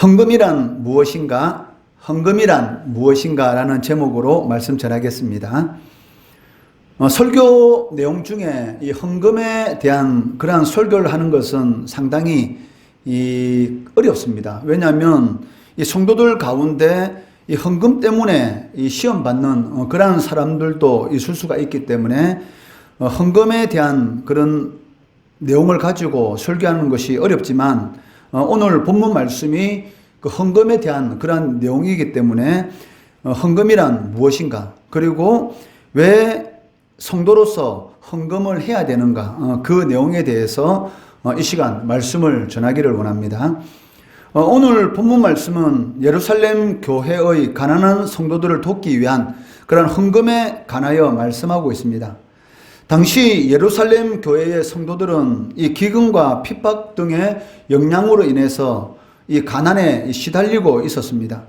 헌금이란 무엇인가? 헌금이란 무엇인가? 라는 제목으로 말씀 전하겠습니다. 설교 내용 중에 이 헌금에 대한 그러한 설교를 하는 것은 상당히 어렵습니다. 왜냐하면 이 성도들 가운데 이 헌금 때문에 이 시험 받는 그러한 사람들도 있을 수가 있기 때문에 헌금에 대한 그런 내용을 가지고 설교하는 것이 어렵지만 오늘 본문 말씀이 그 헌금에 대한 그러한 내용이기 때문에 헌금이란 무엇인가, 그리고 왜 성도로서 헌금을 해야 되는가, 그 내용에 대해서 이 시간 말씀을 전하기를 원합니다. 오늘 본문 말씀은 예루살렘 교회의 가난한 성도들을 돕기 위한 그런 헌금에 관하여 말씀하고 있습니다. 당시 예루살렘 교회의 성도들은 이 기근과 핍박 등의 영향으로 인해서 이 가난에 시달리고 있었습니다.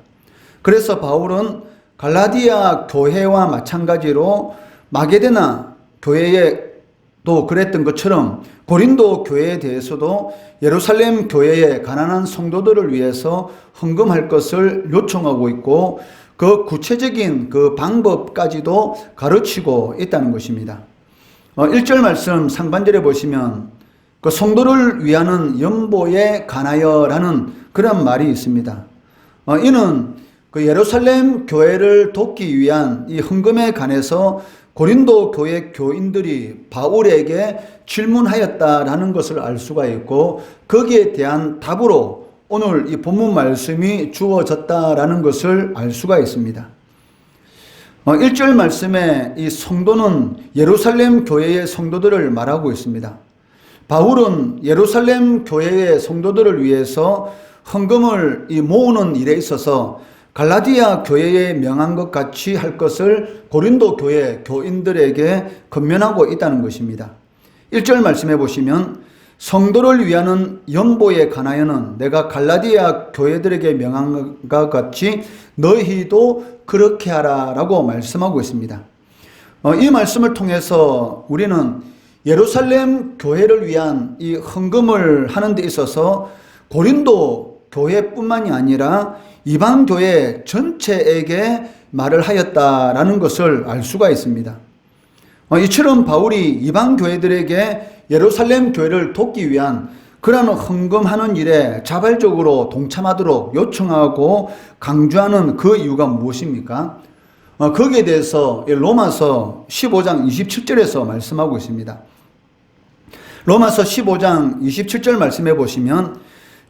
그래서 바울은 갈라디아 교회와 마찬가지로 마게도나 교회에도 그랬던 것처럼 고린도 교회에 대해서도 예루살렘 교회의 가난한 성도들을 위해서 헌금할 것을 요청하고 있고, 그 구체적인 그 방법까지도 가르치고 있다는 것입니다. 1절 말씀 상반절에 보시면 그 성도를 위하는 연보에 관하여라는 그런 말이 있습니다. 이는 그 예루살렘 교회를 돕기 위한 이 헌금에 관해서 고린도 교회 교인들이 바울에게 질문하였다라는 것을 알 수가 있고, 거기에 대한 답으로 오늘 이 본문 말씀이 주어졌다라는 것을 알 수가 있습니다. 1절 말씀에 이 성도는 예루살렘 교회의 성도들을 말하고 있습니다. 바울은 예루살렘 교회의 성도들을 위해서 헌금을 모으는 일에 있어서 갈라디아 교회에 명한 것 같이 할 것을 고린도 교회 교인들에게 권면하고 있다는 것입니다. 1절 말씀해 보시면 성도를 위하는 연보에 관하여는 내가 갈라디아 교회들에게 명한 것 같이 너희도 그렇게 하라 라고 말씀하고 있습니다. 이 말씀을 통해서 우리는 예루살렘 교회를 위한 이 헌금을 하는 데 있어서 고린도 교회뿐만이 아니라 이방 교회 전체에게 말을 하였다라는 것을 알 수가 있습니다. 이처럼 바울이 이방 교회들에게 예루살렘 교회를 돕기 위한 그러한 헌금하는 일에 자발적으로 동참하도록 요청하고 강조하는 그 이유가 무엇입니까? 거기에 대해서 로마서 15장 27절에서 말씀하고 있습니다. 로마서 15장 27절 말씀해 보시면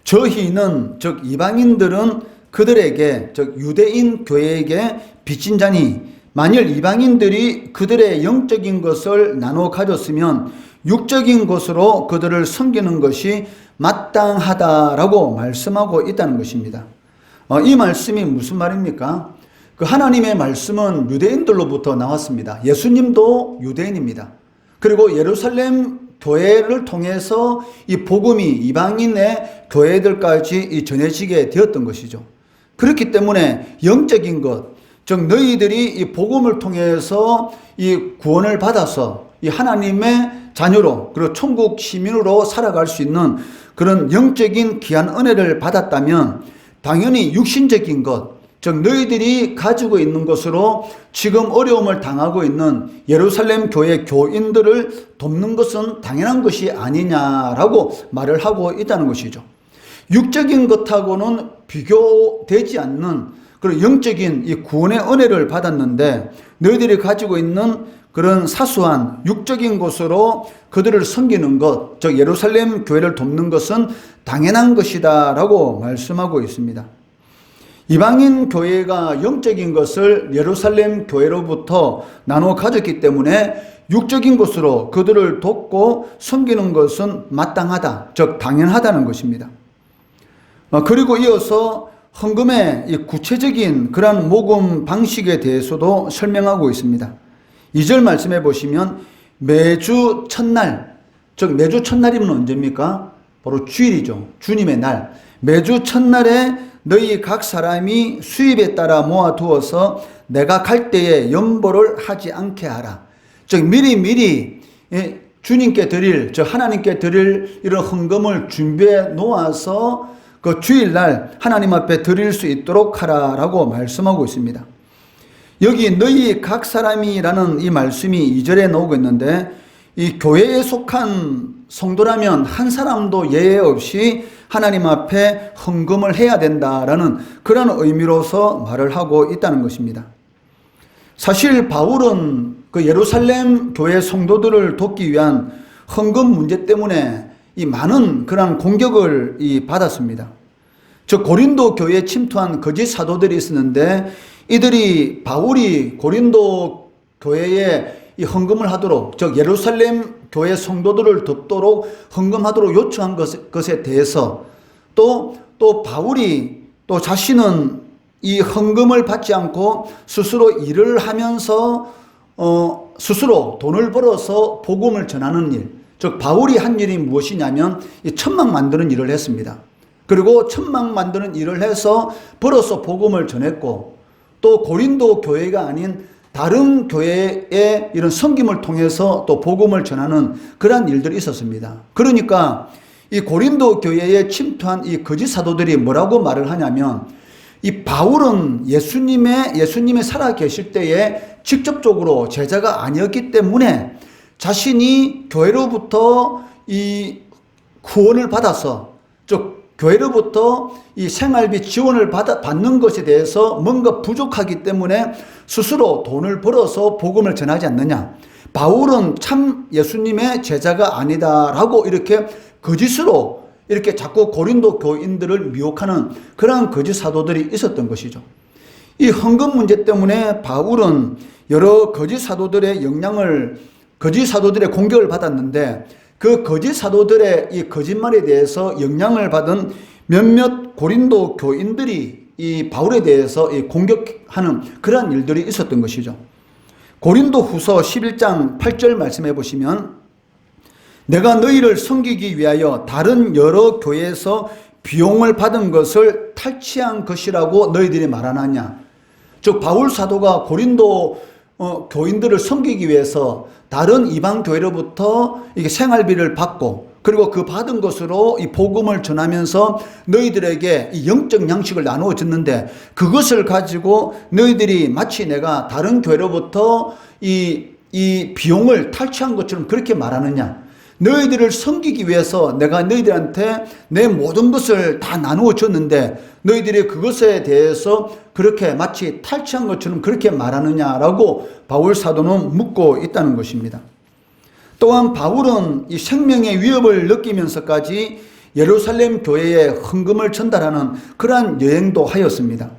저희는 즉 이방인들은 그들에게 즉 유대인 교회에게 빚진 자니 만일 이방인들이 그들의 영적인 것을 나눠 가졌으면 육적인 것으로 그들을 섬기는 것이 마땅하다라고 말씀하고 있다는 것입니다. 이 말씀이 무슨 말입니까? 그 하나님의 말씀은 유대인들로부터 나왔습니다. 예수님도 유대인입니다. 그리고 예루살렘 교회를 통해서 이 복음이 이방인의 교회들까지 전해지게 되었던 것이죠. 그렇기 때문에 영적인 것, 즉 너희들이 이 복음을 통해서 이 구원을 받아서 이 하나님의 자녀로 그리고 천국 시민으로 살아갈 수 있는 그런 영적인 귀한 은혜를 받았다면 당연히 육신적인 것, 즉 너희들이 가지고 있는 것으로 지금 어려움을 당하고 있는 예루살렘 교회 교인들을 돕는 것은 당연한 것이 아니냐라고 말을 하고 있다는 것이죠. 육적인 것하고는 비교되지 않는 그런 영적인 이 구원의 은혜를 받았는데 너희들이 가지고 있는 그런 사소한 육적인 것으로 그들을 섬기는 것, 즉 예루살렘 교회를 돕는 것은 당연한 것이다 라고 말씀하고 있습니다. 이방인 교회가 영적인 것을 예루살렘 교회로부터 나눠 가졌기 때문에 육적인 것으로 그들을 돕고 섬기는 것은 마땅하다, 즉 당연하다는 것입니다. 그리고 이어서 헌금의 이 구체적인 그러한 모금 방식에 대해서도 설명하고 있습니다. 2절 말씀해 보시면 매주 첫날, 즉 매주 첫날이면 언제입니까? 바로 주일이죠. 주님의 날. 매주 첫날에 너희 각 사람이 수입에 따라 모아두어서 내가 갈 때에 연보를 하지 않게 하라. 즉 미리 주님께 드릴, 즉 하나님께 드릴 이런 헌금을 준비해 놓아서 그 주일날 하나님 앞에 드릴 수 있도록 하라라고 말씀하고 있습니다. 여기 너희 각 사람이라는 이 말씀이 2절에 나오고 있는데, 이 교회에 속한 성도라면 한 사람도 예외 없이 하나님 앞에 헌금을 해야 된다라는 그런 의미로서 말을 하고 있다는 것입니다. 사실 바울은 그 예루살렘 교회 성도들을 돕기 위한 헌금 문제 때문에 이 많은 그런 공격을 받았습니다. 저 고린도 교회에 침투한 거짓 사도들이 있었는데, 이들이 바울이 고린도 교회에 이 헌금을 하도록, 즉 예루살렘 교회 성도들을 돕도록 헌금하도록 요청한 것에 대해서 또 바울이 또 자신은 이 헌금을 받지 않고 스스로 일을 하면서 스스로 돈을 벌어서 복음을 전하는 일, 즉 바울이 한 일이 무엇이냐면 이 천막 만드는 일을 했습니다. 그리고 천막 만드는 일을 해서 벌어서 복음을 전했고, 또 고린도 교회가 아닌 다른 교회의 이런 섬김을 통해서 또 복음을 전하는 그러한 일들이 있었습니다. 그러니까 이 고린도 교회에 침투한 이 거짓 사도들이 뭐라고 말을 하냐면, 이 바울은 예수님의 살아 계실 때에 직접적으로 제자가 아니었기 때문에 자신이 교회로부터 이 구원을 받아서, 즉 교회로부터 이 생활비 지원을 받는 것에 대해서 뭔가 부족하기 때문에 스스로 돈을 벌어서 복음을 전하지 않느냐. 바울은 참 예수님의 제자가 아니다라고 이렇게 거짓으로 이렇게 자꾸 고린도 교인들을 미혹하는 그러한 거짓 사도들이 있었던 것이죠. 이 헌금 문제 때문에 바울은 여러 거짓 사도들의 거짓 사도들의 공격을 받았는데, 그 거짓 사도들의 이 거짓말에 대해서 영향을 받은 몇몇 고린도 교인들이 이 바울에 대해서 공격하는 그러한 일들이 있었던 것이죠. 고린도 후서 11장 8절 말씀해 보시면, 내가 너희를 섬기기 위하여 다른 여러 교회에서 비용을 받은 것을 탈취한 것이라고 너희들이 말하느냐. 즉 바울 사도가 고린도 교인들을 섬기기 위해서 다른 이방 교회로부터 이게 생활비를 받고, 그리고 그 받은 것으로 이 복음을 전하면서 너희들에게 이 영적 양식을 나누어 줬는데, 그것을 가지고 너희들이 마치 내가 다른 교회로부터 이 비용을 탈취한 것처럼 그렇게 말하느냐. 너희들을 섬기기 위해서 내가 너희들한테 내 모든 것을 다 나누어 줬는데 너희들이 그것에 대해서 그렇게 마치 탈취한 것처럼 그렇게 말하느냐라고 바울 사도는 묻고 있다는 것입니다. 또한 바울은 이 생명의 위협을 느끼면서까지 예루살렘 교회에 헌금을 전달하는 그러한 여행도 하였습니다.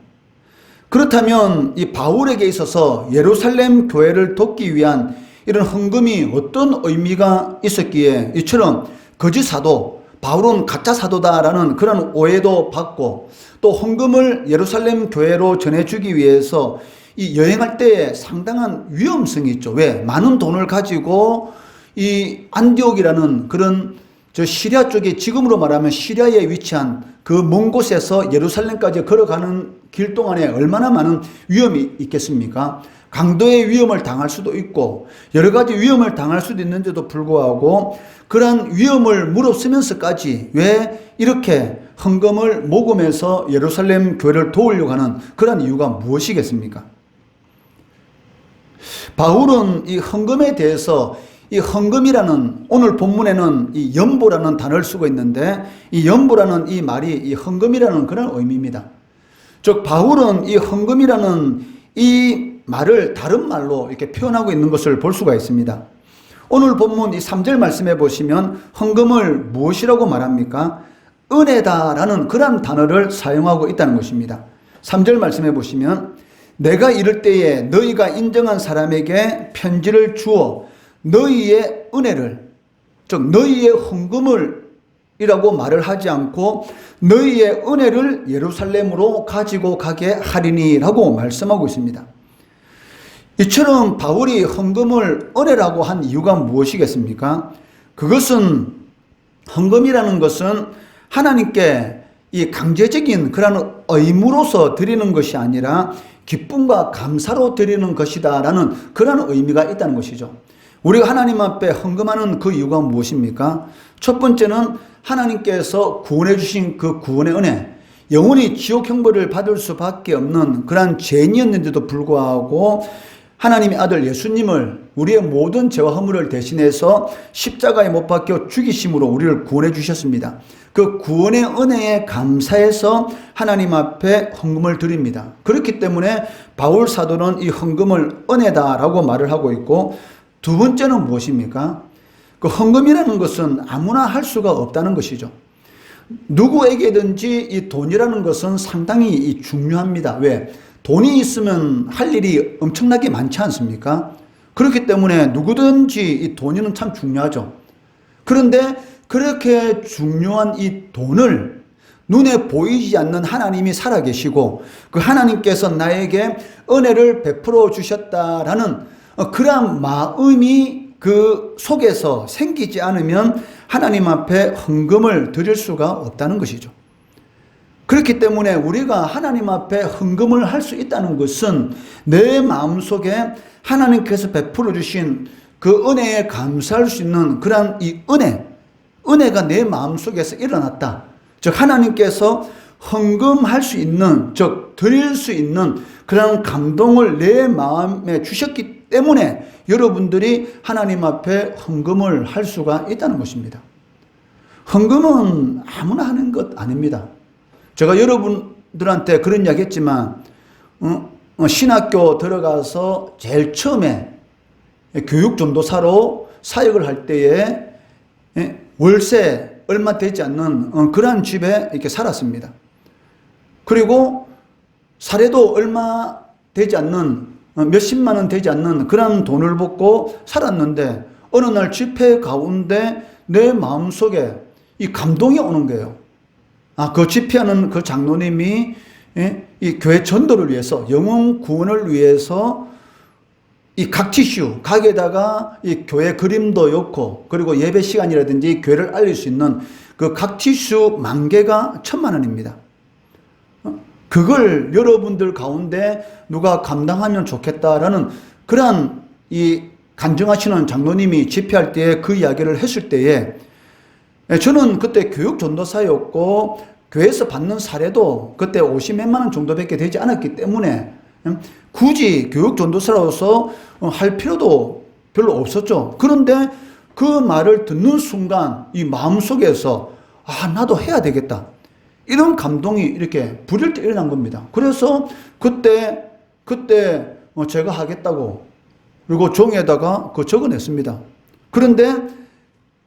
그렇다면 이 바울에게 있어서 예루살렘 교회를 돕기 위한 이런 헌금이 어떤 의미가 있었기에 이처럼 거짓 사도, 바울은 가짜 사도다라는 그런 오해도 받고, 또 헌금을 예루살렘 교회로 전해주기 위해서 이 여행할 때에 상당한 위험성이 있죠. 왜? 많은 돈을 가지고 이 안디옥이라는 그런 시리아 쪽에, 지금으로 말하면 시리아에 위치한 그 먼 곳에서 예루살렘까지 걸어가는 길 동안에 얼마나 많은 위험이 있겠습니까? 강도의 위험을 당할 수도 있고 여러 가지 위험을 당할 수도 있는데도 불구하고 그러한 위험을 무릅쓰면서까지 왜 이렇게 헌금을 모금해서 예루살렘 교회를 도우려고 하는 그런 이유가 무엇이겠습니까? 바울은 이 헌금에 대해서, 이 헌금이라는, 오늘 본문에는 이 연보라는 단어를 쓰고 있는데, 이 연보라는 이 말이 이 헌금이라는 그런 의미입니다. 즉 바울은 이 헌금이라는 이 말을 다른 말로 이렇게 표현하고 있는 것을 볼 수가 있습니다. 오늘 본문 이 3절 말씀해 보시면 헌금을 무엇이라고 말합니까? 은혜다라는 그런 단어를 사용하고 있다는 것입니다. 3절 말씀해 보시면, 내가 이럴 때에 너희가 인정한 사람에게 편지를 주어 너희의 은혜를, 즉 너희의 헌금을 이라고 말을 하지 않고 너희의 은혜를 예루살렘으로 가지고 가게 하리니라고 말씀하고 있습니다. 이처럼 바울이 헌금을 은혜라고 한 이유가 무엇이겠습니까? 그것은, 헌금이라는 것은 하나님께 이 강제적인 그런 의무로서 드리는 것이 아니라 기쁨과 감사로 드리는 것이다라는 그런 의미가 있다는 것이죠. 우리가 하나님 앞에 헌금하는 그 이유가 무엇입니까? 첫 번째는 하나님께서 구원해 주신 그 구원의 은혜, 영원히 지옥 형벌을 받을 수밖에 없는 그러한 죄인이었는데도 불구하고 하나님의 아들 예수님을 우리의 모든 죄와 허물을 대신해서 십자가에 못 박혀 죽이심으로 우리를 구원해 주셨습니다. 그 구원의 은혜에 감사해서 하나님 앞에 헌금을 드립니다. 그렇기 때문에 바울 사도는 이 헌금을 은혜다라고 말을 하고 있고, 두 번째는 무엇입니까? 그 헌금이라는 것은 아무나 할 수가 없다는 것이죠. 누구에게든지 이 돈이라는 것은 상당히 중요합니다. 왜? 돈이 있으면 할 일이 엄청나게 많지 않습니까? 그렇기 때문에 누구든지 이 돈은 참 중요하죠. 그런데 그렇게 중요한 이 돈을 눈에 보이지 않는 하나님이 살아계시고 그 하나님께서 나에게 은혜를 베풀어 주셨다라는 그러한 마음이 그 속에서 생기지 않으면 하나님 앞에 헌금을 드릴 수가 없다는 것이죠. 그렇기 때문에 우리가 하나님 앞에 헌금을 할 수 있다는 것은 내 마음속에 하나님께서 베풀어 주신 그 은혜에 감사할 수 있는 그러한 이 은혜가 내 마음속에서 일어났다. 즉 하나님께서 헌금할 수 있는, 즉 드릴 수 있는 그런 감동을 내 마음에 주셨기 때문에 여러분들이 하나님 앞에 헌금을 할 수가 있다는 것입니다. 헌금은 아무나 하는 것 아닙니다. 제가 여러분들한테 그런 이야기 했지만 신학교 들어가서 제일 처음에 교육전도사로 사역을 할 때에 월세 얼마 되지 않는 그러한 집에 이렇게 살았습니다. 그리고 사례도 얼마 되지 않는 몇십만 원 되지 않는 그런 돈을 받고 살았는데 어느 날 집회 가운데 내 마음속에 이 감동이 오는 거예요. 그 집회하는 그 장로님이 이 교회 전도를 위해서, 영혼 구원을 위해서 이 각 티슈, 각에다가 이 교회 그림도 넣고 그리고 예배 시간이라든지 교회를 알릴 수 있는 그 각 티슈 10,000개가 1,000,000원입니다. 그걸 여러분들 가운데 누가 감당하면 좋겠다라는 그러한 이 간증하시는 장로님이 집회할 때에 그 이야기를 했을 때에 저는 그때 교육 전도사였고 교회에서 받는 사례도 그때 50몇만 원 정도밖에 되지 않았기 때문에 굳이 교육 전도사로서 할 필요도 별로 없었죠. 그런데 그 말을 듣는 순간 이 마음속에서 나도 해야 되겠다. 이런 감동이 이렇게 불일 때 일어난 겁니다. 그래서 그때 제가 하겠다고 그리고 종이에다가 적어냈습니다. 그런데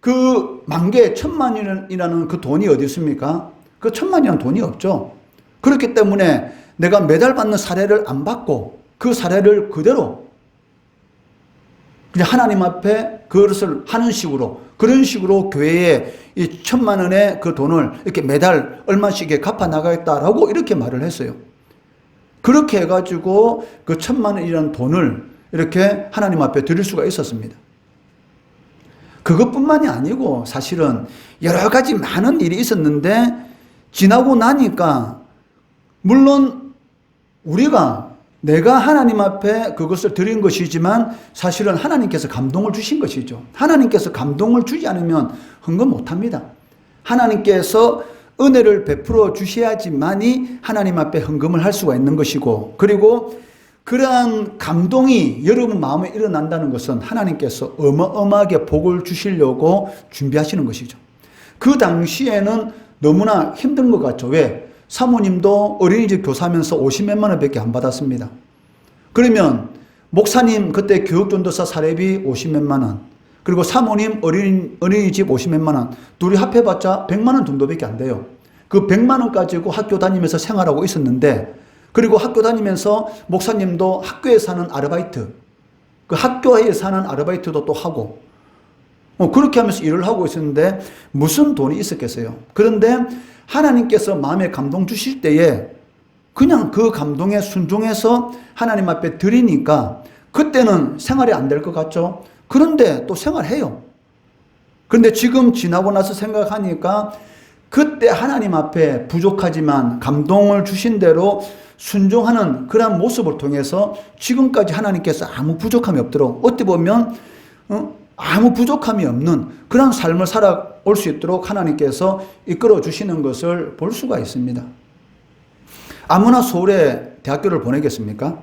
그 10,000개, 1,000,000원이라는 그 돈이 어디 있습니까? 그 1,000,000원이라는 돈이 없죠. 그렇기 때문에 내가 매달 받는 사례를 안 받고 그 사례를 그대로 그냥 하나님 앞에 그것을 하는 식으로, 그런 식으로 교회에 이 1,000,000원의 그 돈을 이렇게 매달 얼마씩 갚아 나가겠다라고 이렇게 말을 했어요. 그렇게 해가지고 그 1,000,000원이라는 돈을 이렇게 하나님 앞에 드릴 수가 있었습니다. 그것뿐만이 아니고 사실은 여러 가지 많은 일이 있었는데 지나고 나니까 물론 내가 하나님 앞에 그것을 드린 것이지만 사실은 하나님께서 감동을 주신 것이죠. 하나님께서 감동을 주지 않으면 헌금 못합니다. 하나님께서 은혜를 베풀어 주셔야지만이 하나님 앞에 헌금을 할 수가 있는 것이고, 그리고 그러한 감동이 여러분 마음에 일어난다는 것은 하나님께서 어마어마하게 복을 주시려고 준비하시는 것이죠. 그 당시에는 너무나 힘든 것 같죠. 왜? 사모님도 어린이집 교사하면서 50몇만 원밖에 안 받았습니다. 그러면 목사님 그때 교육전도사 사례비 50몇만 원, 그리고 사모님 어린이집 50몇만 원, 둘이 합해봤자 100만 원 정도밖에 안 돼요. 그 100만 원 가지고 학교 다니면서 생활하고 있었는데, 그리고 학교 다니면서 목사님도 학교에 사는 아르바이트, 그 학교에 사는 아르바이트도 또 하고, 그렇게 하면서 일을 하고 있었는데 무슨 돈이 있었겠어요. 그런데 하나님께서 마음에 감동 주실 때에 그냥 그 감동에 순종해서 하나님 앞에 드리니까 그때는 생활이 안 될 것 같죠. 그런데 또 생활해요. 그런데 지금 지나고 나서 생각하니까 그때 하나님 앞에 부족하지만 감동을 주신 대로 순종하는 그런 모습을 통해서 지금까지 하나님께서 아무 부족함이 없도록, 어떻게 보면 아무 부족함이 없는 그런 삶을 살아올 수 있도록 하나님께서 이끌어 주시는 것을 볼 수가 있습니다. 아무나 서울에 대학교를 보내겠습니까?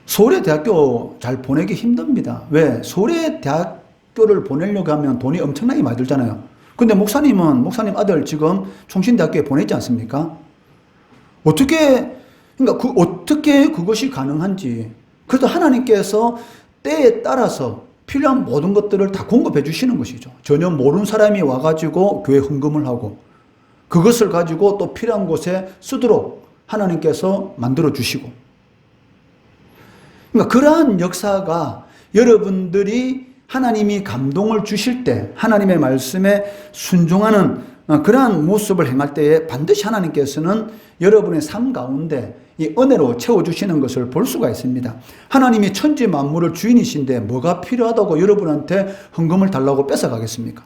서울에 대학교 잘 보내기 힘듭니다. 왜? 서울에 대학교를 보내려고 하면 돈이 엄청나게 많이 들잖아요. 근데 목사님 아들 지금 총신대학교에 보냈지 않습니까? 어떻게 그것이 가능한지. 그래서 하나님께서 때에 따라서 필요한 모든 것들을 다 공급해 주시는 것이죠. 전혀 모르는 사람이 와가지고 교회 헌금을 하고 그것을 가지고 또 필요한 곳에 쓰도록 하나님께서 만들어 주시고. 그러니까 그러한 역사가 여러분들이 하나님이 감동을 주실 때 하나님의 말씀에 순종하는 그러한 모습을 행할 때에 반드시 하나님께서는 여러분의 삶 가운데 이 은혜로 채워주시는 것을 볼 수가 있습니다. 하나님이 천지 만물을 주인이신데 뭐가 필요하다고 여러분한테 헌금을 달라고 뺏어가겠습니까?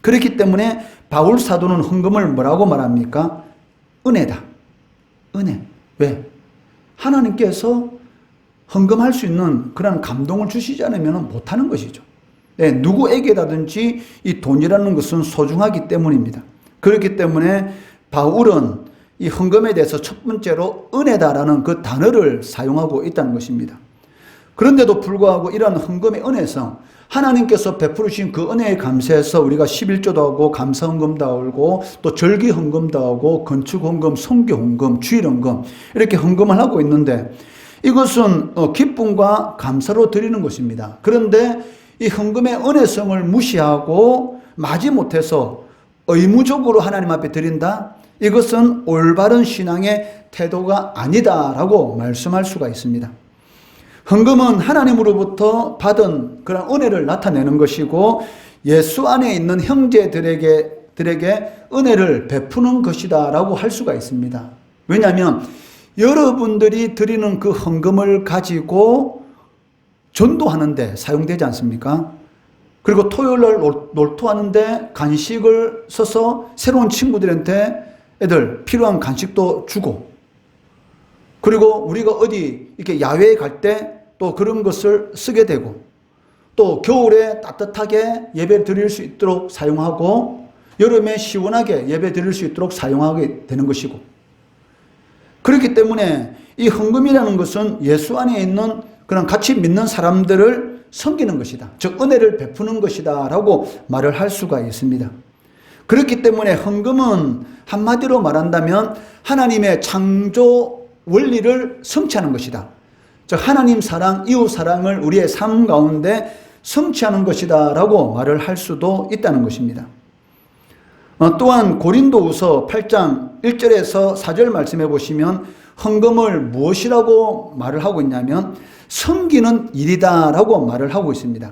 그렇기 때문에 바울 사도는 헌금을 뭐라고 말합니까? 은혜다. 은혜. 왜? 하나님께서 헌금할 수 있는 그런 감동을 주시지 않으면 못하는 것이죠. 네, 누구에게라든지 이 돈이라는 것은 소중하기 때문입니다. 그렇기 때문에 바울은 이 헌금에 대해서 첫 번째로 은혜다라는 그 단어를 사용하고 있다는 것입니다. 그런데도 불구하고 이러한 헌금의 은혜성, 하나님께서 베푸르신 그 은혜에 감사해서 우리가 11조도 하고 감사헌금도 하고 또 절기헌금도 하고 건축헌금, 성교헌금, 주일헌금 이렇게 헌금을 하고 있는데 이것은 기쁨과 감사로 드리는 것입니다. 그런데 이 헌금의 은혜성을 무시하고 마지못해서 의무적으로 하나님 앞에 드린다? 이것은 올바른 신앙의 태도가 아니다라고 말씀할 수가 있습니다. 헌금은 하나님으로부터 받은 그런 은혜를 나타내는 것이고 예수 안에 있는 형제들에게 은혜를 베푸는 것이다라고 할 수가 있습니다. 왜냐하면 여러분들이 드리는 그 헌금을 가지고 전도하는데 사용되지 않습니까? 그리고 토요일날 놀토하는데 간식을 써서 새로운 친구들한테 애들 필요한 간식도 주고, 그리고 우리가 어디 이렇게 야외에 갈 때 또 그런 것을 쓰게 되고, 또 겨울에 따뜻하게 예배 드릴 수 있도록 사용하고 여름에 시원하게 예배 드릴 수 있도록 사용하게 되는 것이고, 그렇기 때문에 이 헌금이라는 것은 예수 안에 있는 그런 같이 믿는 사람들을 섬기는 것이다. 즉 은혜를 베푸는 것이다 라고 말을 할 수가 있습니다. 그렇기 때문에 헌금은 한마디로 말한다면 하나님의 창조 원리를 성취하는 것이다. 즉 하나님 사랑, 이웃 사랑을 우리의 삶 가운데 성취하는 것이다 라고 말을 할 수도 있다는 것입니다. 또한 고린도후서 8장 1절에서 4절 말씀해 보시면 헌금을 무엇이라고 말을 하고 있냐면 섬기는 일이다 라고 말을 하고 있습니다.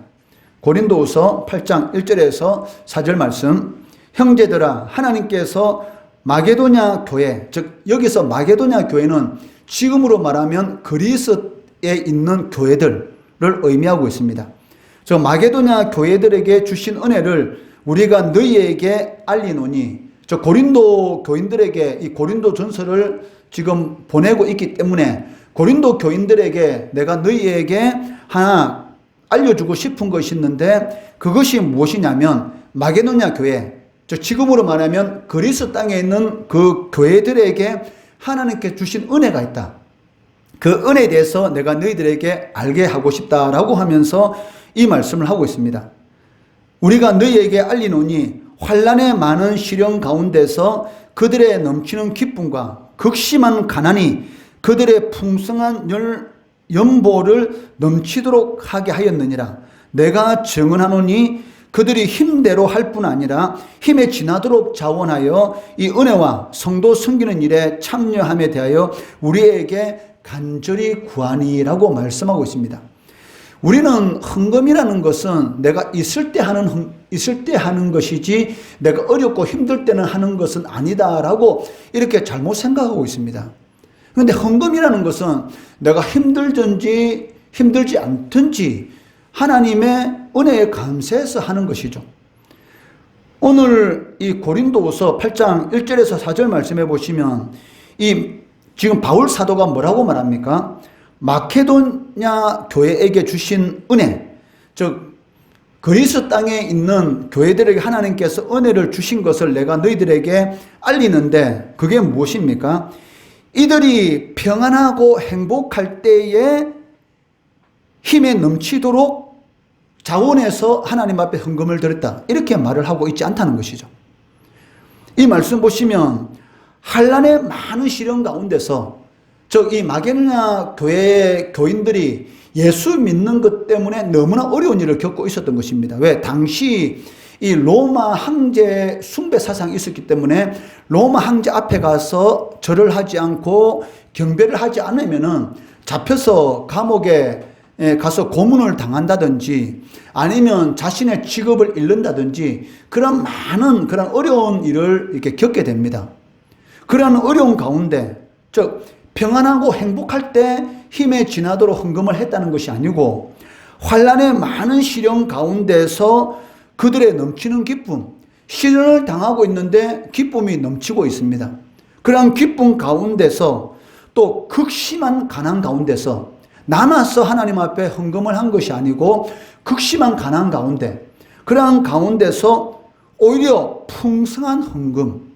고린도후서 8장 1절에서 4절 말씀, 형제들아 하나님께서 마게도냐 교회, 즉 여기서 마게도냐 교회는 지금으로 말하면 그리스에 있는 교회들을 의미하고 있습니다. 저 마게도냐 교회들에게 주신 은혜를 우리가 너희에게 알리노니, 저 고린도 교인들에게 이 고린도 전서를 지금 보내고 있기 때문에 고린도 교인들에게 내가 너희에게 하나 알려주고 싶은 것이 있는데 그것이 무엇이냐면 마게도냐 교회, 즉 지금으로 말하면 그리스 땅에 있는 그 교회들에게 하나님께 주신 은혜가 있다. 그 은혜에 대해서 내가 너희들에게 알게 하고 싶다라고 하면서 이 말씀을 하고 있습니다. 우리가 너희에게 알리노니 환난의 많은 시련 가운데서 그들의 넘치는 기쁨과 극심한 가난이 그들의 풍성한 연보를 넘치도록 하게 하였느니라. 내가 증언하노니 그들이 힘대로 할 뿐 아니라 힘에 지나도록 자원하여 이 은혜와 성도 섬기는 일에 참여함에 대하여 우리에게 간절히 구하니라고 말씀하고 있습니다. 우리는 헌금이라는 것은 내가 있을 때 하는 것이지 내가 어렵고 힘들 때는 하는 것은 아니다라고 이렇게 잘못 생각하고 있습니다. 그런데 헌금이라는 것은 내가 힘들든지 힘들지 않든지 하나님의 은혜에 감사해서 하는 것이죠. 오늘 이 고린도후서 8장 1절에서 4절 말씀해 보시면 지금 바울 사도가 뭐라고 말합니까? 마케도냐 교회에게 주신 은혜, 즉 그리스 땅에 있는 교회들에게 하나님께서 은혜를 주신 것을 내가 너희들에게 알리는데 그게 무엇입니까? 이들이 평안하고 행복할 때에 힘에 넘치도록 자원해서 하나님 앞에 헌금을 드렸다. 이렇게 말을 하고 있지 않다는 것이죠. 이 말씀 보시면 환난의 많은 시련 가운데서 즉 이 마게도냐 교회 교인들이 예수 믿는 것 때문에 너무나 어려운 일을 겪고 있었던 것입니다. 왜? 당시 이 로마 황제 숭배 사상이 있었기 때문에 로마 황제 앞에 가서 절을 하지 않고 경배를 하지 않으면은 잡혀서 감옥에 가서 고문을 당한다든지 아니면 자신의 직업을 잃는다든지 그런 많은 그런 어려운 일을 이렇게 겪게 됩니다. 그런 어려운 가운데 즉 평안하고 행복할 때 힘에 지나도록 헌금을 했다는 것이 아니고 환난의 많은 시련 가운데서 그들의 넘치는 기쁨, 시련을 당하고 있는데 기쁨이 넘치고 있습니다. 그런 기쁨 가운데서 또 극심한 가난 가운데서 나눠서 하나님 앞에 헌금을 한 것이 아니고 극심한 가난 가운데 그러한 가운데서 오히려 풍성한 헌금,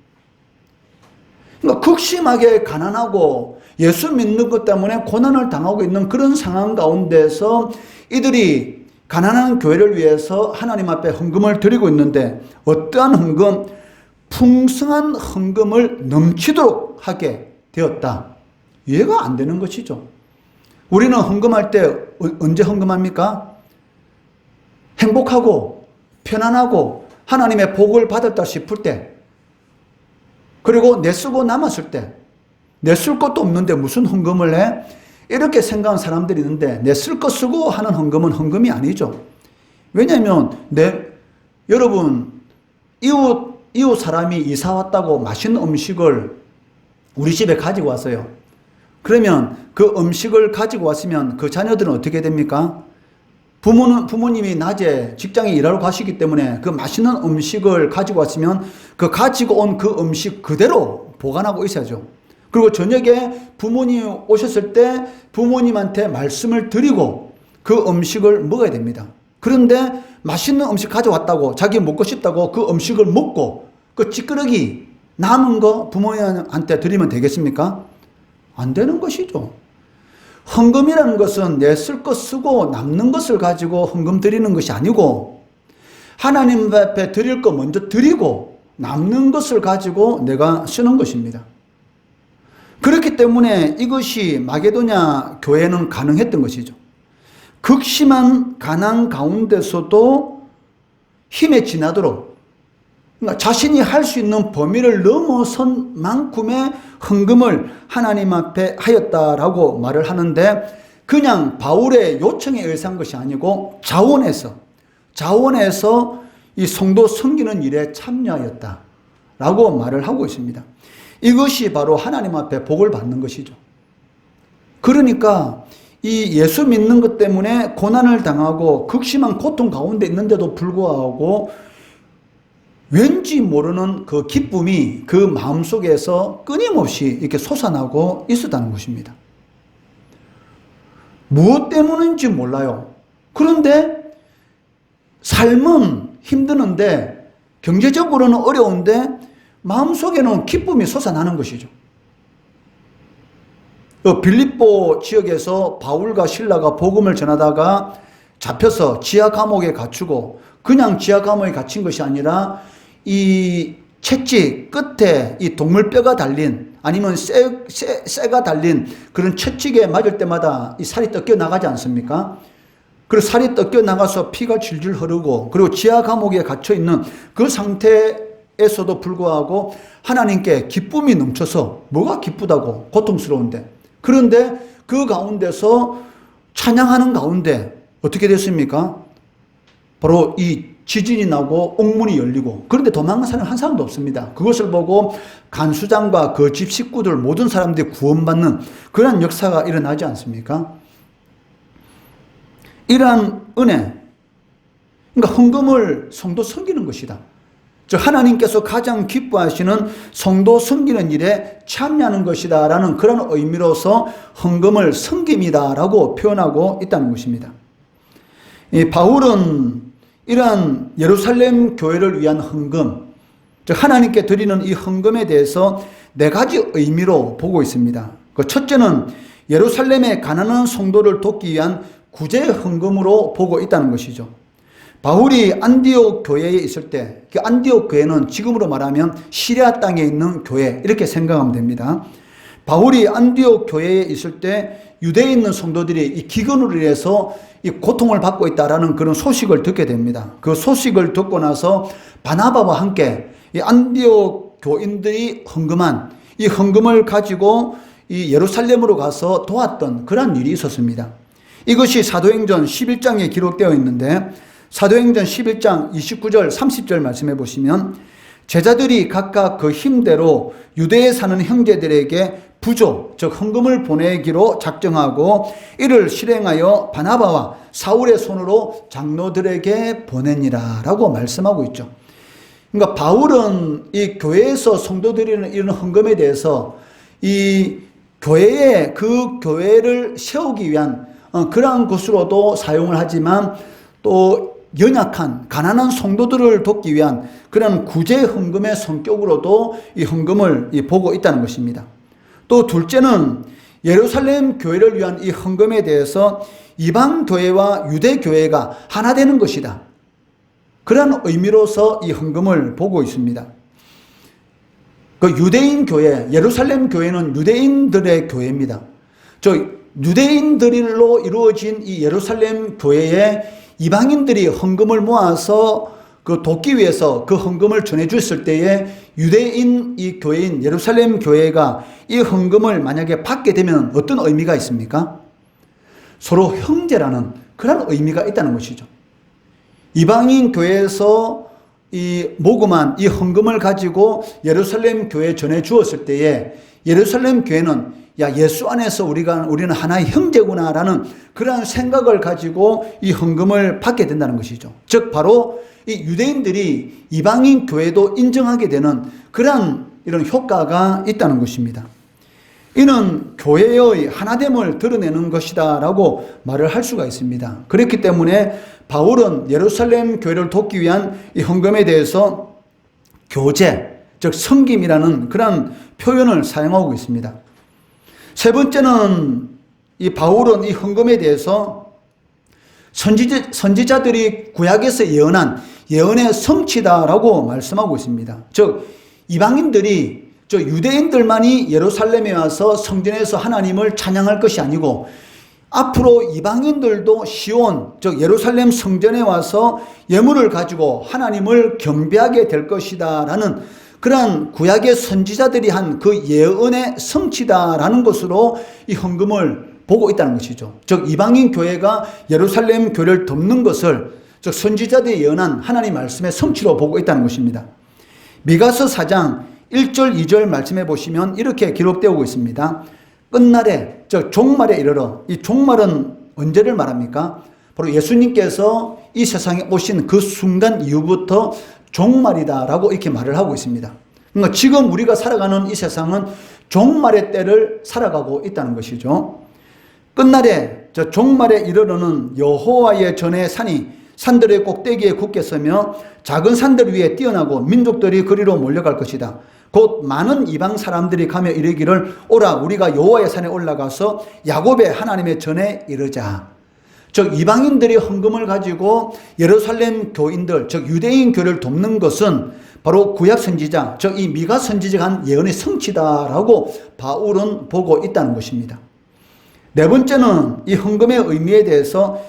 그러니까 극심하게 가난하고 예수 믿는 것 때문에 고난을 당하고 있는 그런 상황 가운데서 이들이 가난한 교회를 위해서 하나님 앞에 헌금을 드리고 있는데 어떠한 헌금? 풍성한 헌금을 넘치도록 하게 되었다. 이해가 안 되는 것이죠. 우리는 헌금할 때 언제 헌금합니까? 행복하고 편안하고 하나님의 복을 받았다 싶을 때, 그리고 내쓰고 남았을 때, 내쓸 것도 없는데 무슨 헌금을 해? 이렇게 생각하는 사람들이 있는데 내쓸 거 쓰고 하는 헌금은 헌금이 아니죠. 왜냐하면 여러분 이웃 사람이 이사 왔다고 맛있는 음식을 우리 집에 가지고 왔어요. 그러면 그 음식을 가지고 왔으면 그 자녀들은 어떻게 됩니까? 부모님이 낮에 직장에 일하러 가시기 때문에 그 맛있는 음식을 가지고 왔으면 그 가지고 온 그 음식 그대로 보관하고 있어야죠. 그리고 저녁에 부모님이 오셨을 때 부모님한테 말씀을 드리고 그 음식을 먹어야 됩니다. 그런데 맛있는 음식 가져왔다고 자기 먹고 싶다고 그 음식을 먹고 그 찌끄러기 남은 거 부모님한테 드리면 되겠습니까? 안 되는 것이죠. 헌금이라는 것은 내 쓸 것 쓰고 남는 것을 가지고 헌금 드리는 것이 아니고 하나님 앞에 드릴 거 먼저 드리고 남는 것을 가지고 내가 쓰는 것입니다. 그렇기 때문에 이것이 마게도냐 교회는 가능했던 것이죠. 극심한 가난 가운데서도 힘에 지나도록, 그러니까 자신이 할 수 있는 범위를 넘어선 만큼의 헌금을 하나님 앞에 하였다라고 말을 하는데 그냥 바울의 요청에 의한 것이 아니고 자원해서 이 성도 섬기는 일에 참여하였다라고 말을 하고 있습니다. 이것이 바로 하나님 앞에 복을 받는 것이죠. 그러니까 이 예수 믿는 것 때문에 고난을 당하고 극심한 고통 가운데 있는데도 불구하고 왠지 모르는 그 기쁨이 그 마음속에서 끊임없이 이렇게 솟아나고 있었다는 것입니다. 무엇 때문인지 몰라요. 그런데 삶은 힘드는데 경제적으로는 어려운데 마음속에는 기쁨이 솟아나는 것이죠. 빌립보 지역에서 바울과 실라가 복음을 전하다가 잡혀서 지하 감옥에 갇히고 그냥 지하 감옥에 갇힌 것이 아니라 이 채찍 끝에 이 동물뼈가 달린 아니면 쇠가 달린 그런 채찍에 맞을 때마다 이 살이 뜯겨 나가지 않습니까? 그리고 살이 뜯겨 나가서 피가 질질 흐르고 그리고 지하 감옥에 갇혀 있는 그 상태에서도 불구하고 하나님께 기쁨이 넘쳐서 뭐가 기쁘다고 고통스러운데 그런데 그 가운데서 찬양하는 가운데 어떻게 됐습니까? 바로 이 지진이 나고 옥문이 열리고 그런데 도망간 사람 한 사람도 없습니다. 그것을 보고 간수장과 그 집 식구들 모든 사람들이 구원받는 그런 역사가 일어나지 않습니까? 이러한 은혜, 그러니까 헌금을 성도 섬기는 것이다. 즉 하나님께서 가장 기뻐하시는 성도 섬기는 일에 참여하는 것이다 라는 그런 의미로서 헌금을 섬김이다 라고 표현하고 있다는 것입니다. 이 바울은 이러한 예루살렘 교회를 위한 헌금, 즉 하나님께 드리는 이 헌금에 대해서 네 가지 의미로 보고 있습니다. 그 첫째는 예루살렘의 가난한 성도를 돕기 위한 구제 헌금으로 보고 있다는 것이죠. 바울이 안디옥 교회에 있을 때, 그 안디옥 교회는 지금으로 말하면 시리아 땅에 있는 교회, 이렇게 생각하면 됩니다. 바울이 안디옥 교회에 있을 때 유대에 있는 성도들이 이 기근으로 인해서 이 고통을 받고 있다라는 그런 소식을 듣게 됩니다. 그 소식을 듣고 나서 바나바와 함께 이 안디옥 교인들이 헌금한 이 헌금을 가지고 이 예루살렘으로 가서 도왔던 그런 일이 있었습니다. 이것이 사도행전 11장에 기록되어 있는데 사도행전 11장 29절 30절 말씀해 보시면 제자들이 각각 그 힘대로 유대에 사는 형제들에게 부조, 즉 헌금을 보내기로 작정하고 이를 실행하여 바나바와 사울의 손으로 장로들에게 보내니라 라고 말씀하고 있죠. 그러니까 바울은 이 교회에서 성도들이 이런 헌금에 대해서 이 교회에 그 교회를 세우기 위한 그러한 것으로도 사용을 하지만 또 연약한 가난한 성도들을 돕기 위한 그런 구제 헌금의 성격으로도 이 헌금을 보고 있다는 것입니다. 또 둘째는 예루살렘 교회를 위한 이 헌금에 대해서 이방 교회와 유대 교회가 하나 되는 것이다. 그런 의미로서 이 헌금을 보고 있습니다. 그 유대인 교회, 예루살렘 교회는 유대인들의 교회입니다. 저 유대인들로 이루어진 이 예루살렘 교회에 이방인들이 헌금을 모아서 그 돕기 위해서 그 헌금을 전해 줬을 때에 유대인 이 교회인 예루살렘 교회가 이 헌금을 만약에 받게 되면 어떤 의미가 있습니까? 서로 형제라는 그런 의미가 있다는 것이죠. 이방인 교회에서 이 모금한 이 헌금을 가지고 예루살렘 교회에 전해 주었을 때에 예루살렘 교회는 야, 예수 안에서 우리는 하나의 형제구나라는 그러한 생각을 가지고 이 헌금을 받게 된다는 것이죠. 즉 바로 이 유대인들이 이방인 교회도 인정하게 되는 그러한 이런 효과가 있다는 것입니다. 이는 교회의 하나됨을 드러내는 것이다라고 말을 할 수가 있습니다. 그렇기 때문에 바울은 예루살렘 교회를 돕기 위한 이 헌금에 대해서 교제, 즉 섬김이라는 그런 표현을 사용하고 있습니다. 세 번째는 이 바울은 이 헌금에 대해서 선지자들이 구약에서 예언한 예언의 성취다라고 말씀하고 있습니다. 즉 이방인들이 유대인들만이 예루살렘에 와서 성전에서 하나님을 찬양할 것이 아니고 앞으로 이방인들도 시온, 즉 예루살렘 성전에 와서 예물을 가지고 하나님을 경배하게 될 것이다라는 그러한 구약의 선지자들이 한 그 예언의 성취다라는 것으로 이 헌금을 보고 있다는 것이죠. 즉 이방인 교회가 예루살렘 교회를 돕는 것을 즉 선지자들이 예언한 하나님 말씀의 성취로 보고 있다는 것입니다. 미가서 4장 1절 2절 말씀해 보시면 이렇게 기록되고 있습니다. 끝날에 즉 종말에 이르러, 이 종말은 언제를 말합니까? 바로 예수님께서 이 세상에 오신 그 순간 이후부터 종말이다라고 이렇게 말을 하고 있습니다. 그러니까 지금 우리가 살아가는 이 세상은 종말의 때를 살아가고 있다는 것이죠. 끝날에 저 종말에 이르러는 여호와의 전의 산이 산들의 꼭대기에 굳게 서며 작은 산들 위에 뛰어나고 민족들이 그리로 몰려갈 것이다. 곧 많은 이방 사람들이 가며 이르기를 오라 우리가 여호와의 산에 올라가서 야곱의 하나님의 전에 이르자. 즉 이방인들이 헌금을 가지고 예루살렘 교인들 즉 유대인 교회를 돕는 것은 바로 구약 선지자 즉 이 미가 선지자가 한 예언의 성취다라고 바울은 보고 있다는 것입니다. 네 번째는 이 헌금의 의미에 대해서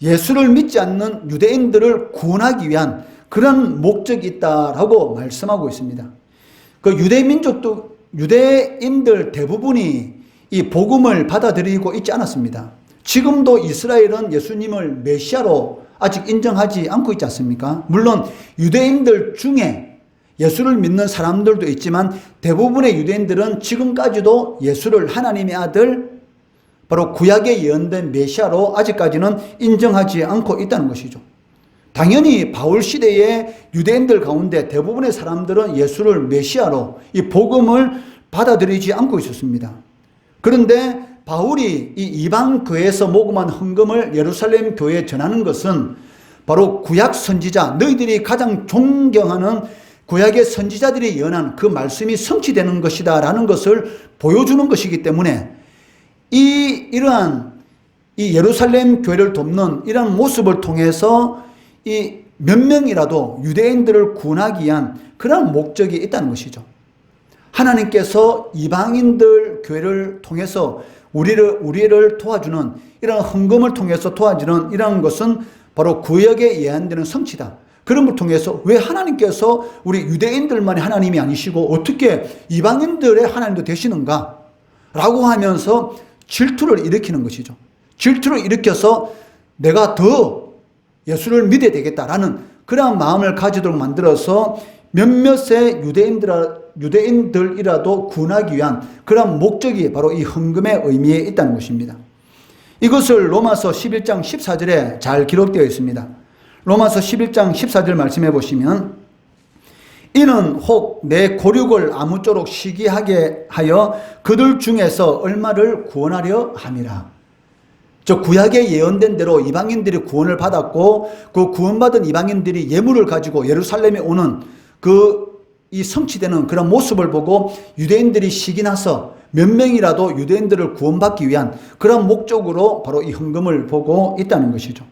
예수를 믿지 않는 유대인들을 구원하기 위한 그런 목적이 있다라고 말씀하고 있습니다. 그 유대인들 대부분이 이 복음을 받아들이고 있지 않았습니다. 지금도 이스라엘은 예수님을 메시아로 아직 인정하지 않고 있지 않습니까? 물론 유대인들 중에 예수를 믿는 사람들도 있지만 대부분의 유대인들은 지금까지도 예수를 하나님의 아들 바로 구약에 예언된 메시아로 아직까지는 인정하지 않고 있다는 것이죠. 당연히 바울 시대의 유대인들 가운데 대부분의 사람들은 예수를 메시아로 이 복음을 받아들이지 않고 있었습니다. 그런데 바울이 이 이방 교회에서 모금한 헌금을 예루살렘 교회에 전하는 것은 바로 구약 선지자, 너희들이 가장 존경하는 구약의 선지자들이 예언한 그 말씀이 성취되는 것이다 라는 것을 보여주는 것이기 때문에 이러한 이 예루살렘 교회를 돕는 이러한 모습을 통해서 이 몇 명이라도 유대인들을 구원하기 위한 그런 목적이 있다는 것이죠. 하나님께서 이방인들 교회를 통해서 우리를 도와주는 이런 헌금을 통해서 도와주는 이런 것은 바로 구약에 예언되는 성취다. 그런 걸 통해서 왜 하나님께서 우리 유대인들만의 하나님이 아니시고 어떻게 이방인들의 하나님도 되시는가? 라고 하면서 질투를 일으키는 것이죠. 질투를 일으켜서 내가 더 예수를 믿어야 되겠다라는 그런 마음을 가지도록 만들어서 몇몇의 유대인들이라도 구원하기 위한 그런 목적이 바로 이 헌금의 의미에 있다는 것입니다. 이것을 로마서 11장 14절에 잘 기록되어 있습니다. 로마서 11장 14절 말씀해 보시면 이는 혹 내 고륙을 아무쪼록 시기하게 하여 그들 중에서 얼마를 구원하려 함이라. 저 구약에 예언된 대로 이방인들이 구원을 받았고 그 구원받은 이방인들이 예물을 가지고 예루살렘에 오는 이 성취되는 그런 모습을 보고 유대인들이 시기 나서 몇 명이라도 유대인들을 구원받기 위한 그런 목적으로 바로 이 헌금을 보고 있다는 것이죠.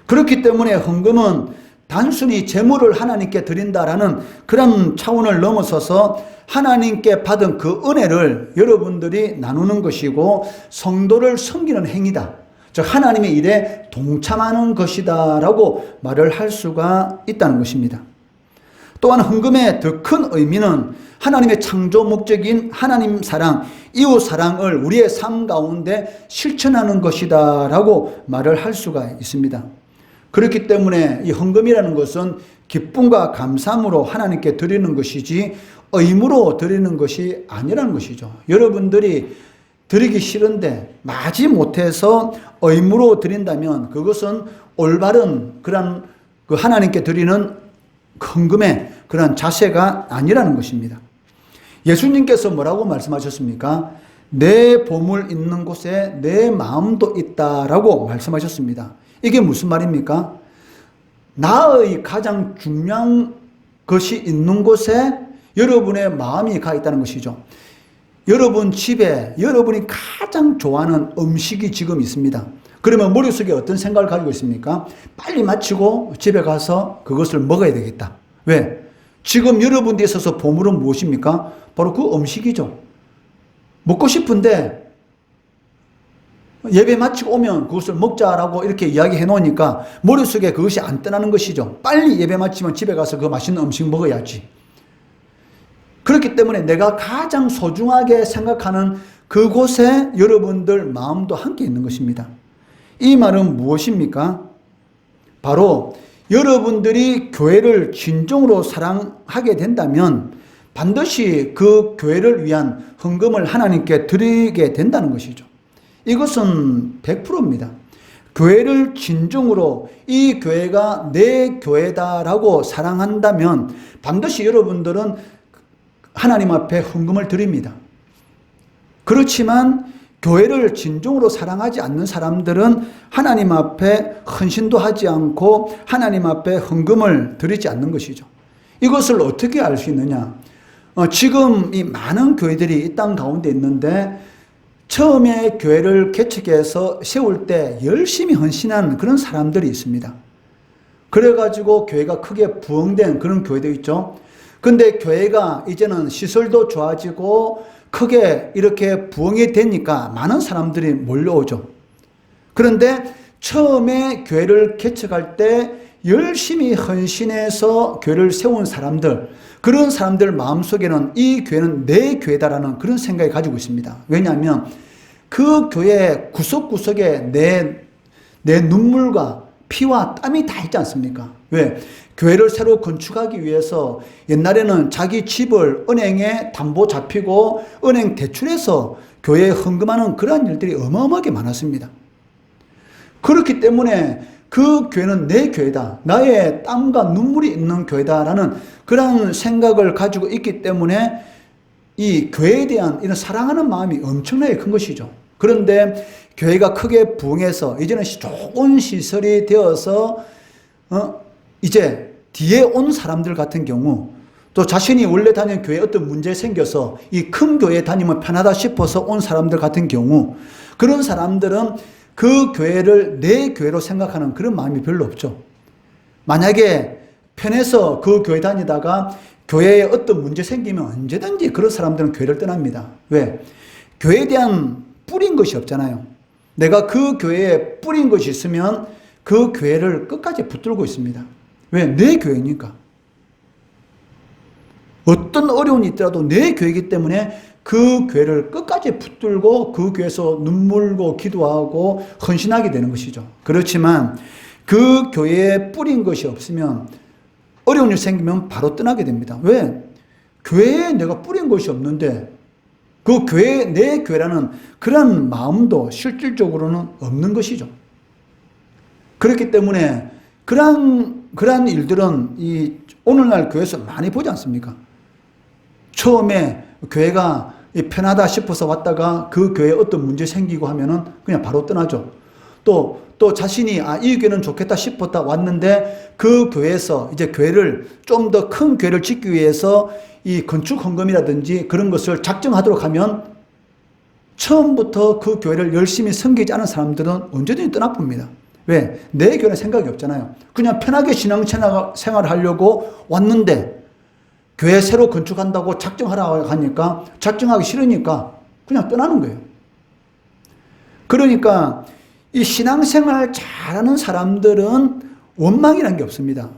그렇기 때문에 헌금은 단순히 재물을 하나님께 드린다라는 그런 차원을 넘어서서 하나님께 받은 그 은혜를 여러분들이 나누는 것이고 성도를 섬기는 행위다. 즉 하나님의 일에 동참하는 것이다 라고 말을 할 수가 있다는 것입니다. 또한 헌금의 더 큰 의미는 하나님의 창조 목적인 하나님 사랑, 이웃 사랑을 우리의 삶 가운데 실천하는 것이다 라고 말을 할 수가 있습니다. 그렇기 때문에 이 헌금이라는 것은 기쁨과 감사함으로 하나님께 드리는 것이지 의무로 드리는 것이 아니라는 것이죠. 여러분들이 드리기 싫은데 마지 못해서 의무로 드린다면 그것은 올바른 그런 그 하나님께 드리는 헌금의 그런 자세가 아니라는 것입니다. 예수님께서 뭐라고 말씀하셨습니까? 내 보물 있는 곳에 내 마음도 있다라고 말씀하셨습니다. 이게 무슨 말입니까? 나의 가장 중요한 것이 있는 곳에 여러분의 마음이 가 있다는 것이죠. 여러분 집에 여러분이 가장 좋아하는 음식이 지금 있습니다. 그러면 머릿속에 어떤 생각을 가지고 있습니까? 빨리 마치고 집에 가서 그것을 먹어야 되겠다. 왜? 지금 여러분들에 있어서 보물은 무엇입니까? 바로 그 음식이죠. 먹고 싶은데 예배 마치고 오면 그것을 먹자라고 이렇게 이야기해 놓으니까 머릿속에 그것이 안 떠나는 것이죠. 빨리 예배 마치면 집에 가서 그 맛있는 음식 먹어야지. 그렇기 때문에 내가 가장 소중하게 생각하는 그곳에 여러분들 마음도 함께 있는 것입니다. 이 말은 무엇입니까? 바로 여러분들이 교회를 진정으로 사랑하게 된다면 반드시 그 교회를 위한 헌금을 하나님께 드리게 된다는 것이죠. 이것은 100%입니다. 교회를 진정으로 이 교회가 내 교회다라고 사랑한다면 반드시 여러분들은 하나님 앞에 헌금을 드립니다. 그렇지만 교회를 진정으로 사랑하지 않는 사람들은 하나님 앞에 헌신도 하지 않고 하나님 앞에 헌금을 드리지 않는 것이죠. 이것을 어떻게 알 수 있느냐? 지금 이 많은 교회들이 이 땅 가운데 있는데 처음에 교회를 개척해서 세울 때 열심히 헌신한 그런 사람들이 있습니다. 그래가지고 교회가 크게 부흥된 그런 교회도 있죠. 근데 교회가 이제는 시설도 좋아지고 크게 이렇게 부흥이 되니까 많은 사람들이 몰려오죠. 그런데 처음에 교회를 개척할 때 열심히 헌신해서 교회를 세운 사람들, 그런 사람들 마음속에는 이 교회는 내 교회다라는 그런 생각이 가지고 있습니다. 왜냐하면 그 교회 구석구석에 내 눈물과 피와 땀이 다 있지 않습니까? 왜? 교회를 새로 건축하기 위해서 옛날에는 자기 집을 은행에 담보 잡히고 은행 대출해서 교회에 헌금하는 그러한 일들이 어마어마하게 많았습니다. 그렇기 때문에 그 교회는 내 교회다. 나의 땀과 눈물이 있는 교회다라는 그런 생각을 가지고 있기 때문에 이 교회에 대한 이런 사랑하는 마음이 엄청나게 큰 것이죠. 그런데 교회가 크게 부흥해서 이제는 좋은 시설이 되어서 이제 뒤에 온 사람들 같은 경우, 또 자신이 원래 다니는 교회에 어떤 문제 생겨서 이 큰 교회에 다니면 편하다 싶어서 온 사람들 같은 경우, 그런 사람들은 그 교회를 내 교회로 생각하는 그런 마음이 별로 없죠. 만약에 편해서 그 교회 다니다가 교회에 어떤 문제 생기면 언제든지 그런 사람들은 교회를 떠납니다. 왜? 교회에 대한 뿌린 것이 없잖아요. 내가 그 교회에 뿌린 것이 있으면 그 교회를 끝까지 붙들고 있습니다. 왜? 내 교회니까. 어떤 어려움이 있더라도 내 교회이기 때문에 그 교회를 끝까지 붙들고 그 교회에서 눈물고 기도하고 헌신하게 되는 것이죠. 그렇지만 그 교회에 뿌린 것이 없으면 어려운 일 생기면 바로 떠나게 됩니다. 왜? 교회에 내가 뿌린 것이 없는데 그 교회, 내 교회라는 그런 마음도 실질적으로는 없는 것이죠. 그렇기 때문에 그러한 일들은 이 오늘날 교회에서 많이 보지 않습니까? 처음에 교회가 편하다 싶어서 왔다가 그 교회에 어떤 문제 생기고 하면은 그냥 바로 떠나죠. 또 자신이 이 교회는 좋겠다 싶었다 왔는데 그 교회에서 이제 교회를 좀 더 큰 교회를 짓기 위해서 이 건축 헌금이라든지 그런 것을 작정하도록 하면 처음부터 그 교회를 열심히 섬기지 않은 사람들은 언제든지 떠나봅니다. 왜? 내 교회는 생각이 없잖아요. 그냥 편하게 신앙생활을 하려고 왔는데 교회 새로 건축한다고 작정하라고 하니까 작정하기 싫으니까 그냥 떠나는 거예요. 그러니까 이 신앙생활 잘하는 사람들은 원망이라는 게 없습니다.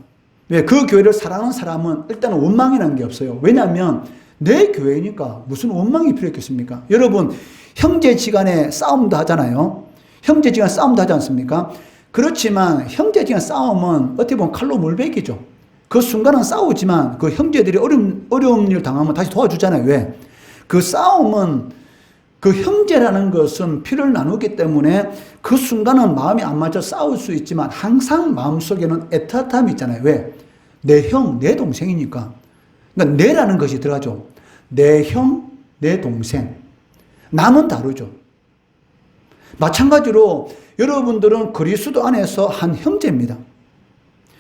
왜? 그 교회를 사랑하는 사람은 일단 원망이라는 게 없어요. 왜냐하면 내 교회니까 무슨 원망이 필요했겠습니까? 여러분, 형제지간에 싸움도 하잖아요. 형제지간 싸움도 하지 않습니까? 그렇지만 형제지간 싸움은 어떻게 보면 칼로 물베기죠. 그 순간은 싸우지만 그 형제들이 어려운 일 당하면 다시 도와주잖아요. 왜? 그 싸움은 그 형제라는 것은 피를 나누기 때문에 그 순간은 마음이 안 맞아 싸울 수 있지만 항상 마음속에는 애틋함이 있잖아요. 왜? 내 형, 내 동생이니까. 그러니까 내라는 것이 들어가죠. 내 형, 내 동생. 남은 다르죠. 마찬가지로 여러분들은 그리스도 안에서 한 형제입니다.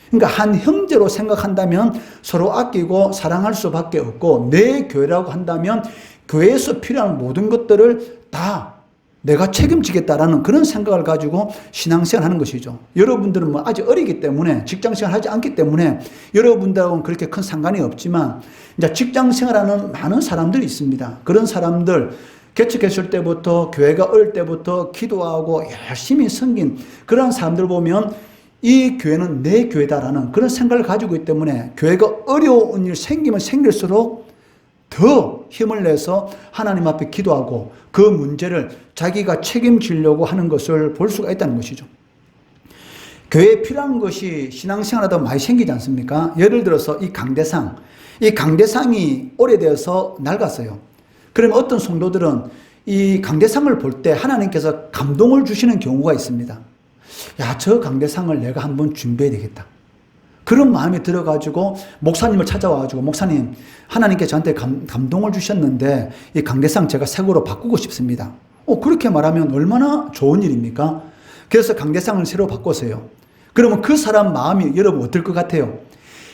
그러니까 한 형제로 생각한다면 서로 아끼고 사랑할 수밖에 없고, 내 교회라고 한다면 교회에서 필요한 모든 것들을 다 내가 책임지겠다라는 그런 생각을 가지고 신앙생활 하는 것이죠. 여러분들은 뭐 아직 어리기 때문에 직장생활 하지 않기 때문에 여러분들하고는 그렇게 큰 상관이 없지만 이제 직장생활하는 많은 사람들이 있습니다. 그런 사람들 개척했을 때부터 교회가 어릴 때부터 기도하고 열심히 섬긴 그런 사람들 보면 이 교회는 내 교회다라는 그런 생각을 가지고 있기 때문에 교회가 어려운 일 생기면 생길수록 더 힘을 내서 하나님 앞에 기도하고 그 문제를 자기가 책임지려고 하는 것을 볼 수가 있다는 것이죠. 교회에 필요한 것이 신앙생활하다 많이 생기지 않습니까? 예를 들어서 이 강대상이 오래되어서 낡았어요. 그러면 어떤 성도들은 이 강대상을 볼 때 하나님께서 감동을 주시는 경우가 있습니다. 야, 저 강대상을 내가 한번 준비해야 되겠다. 그런 마음이 들어가지고 목사님을 찾아와가지고 목사님, 하나님께 저한테 감동을 주셨는데 이 강대상 제가 새 거로 바꾸고 싶습니다. 그렇게 말하면 얼마나 좋은 일입니까? 그래서 강대상을 새로 바꿨어요. 그러면 그 사람 마음이 여러분 어떨 것 같아요?